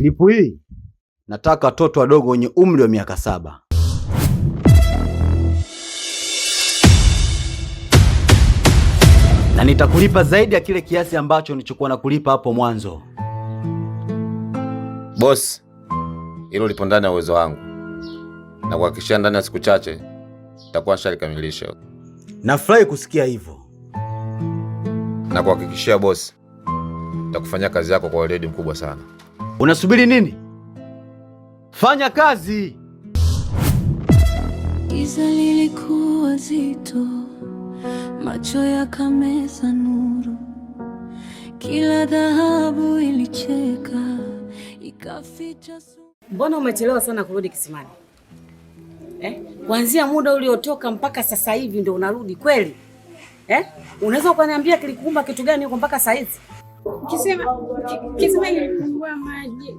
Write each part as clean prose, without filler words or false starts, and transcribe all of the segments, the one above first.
Silipu hii nataka watoto wadogo wenye umri wa miaka 7. Na nitakulipa zaidi ya kile kiasi ambacho nilichokuwa nakulipa hapo mwanzo. Boss, hilo lipo ndani ya uwezo wangu. Na kuhakikishia ndani ya siku chache nitakuwa nishalikamilisha. Nafurahi kusikia hivyo. Na kuhakikishia boss, nitakufanyia kazi yako kwa weledi mkubwa sana. Unasubiri nini? Fanya kazi. Giza lilikuwa zito, macho yakameza nuru, kila dhahabu ilicheka ikaficha. Mbona umechelewa sana kurudi kisimani? Kuanzia muda uliotoka mpaka sasa hivi ndio unarudi kweli? Unaweza ukaniambia kilikuumba kitu gani huko mpaka saa hizi? Kisema kilipungua maji.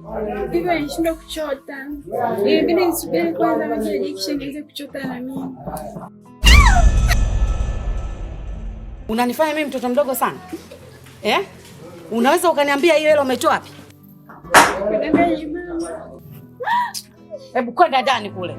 Hivyo nilishindwa kuchota. Ilibidi nisubiri kwanza maji yaje kisha nianze kuchota na mimi. Unanifanya mimi mtoto mdogo sana? Unaweza ukaniambia hiyo hela umetoa wapi? Kwenda mama. Hebu kwenda ndani kule.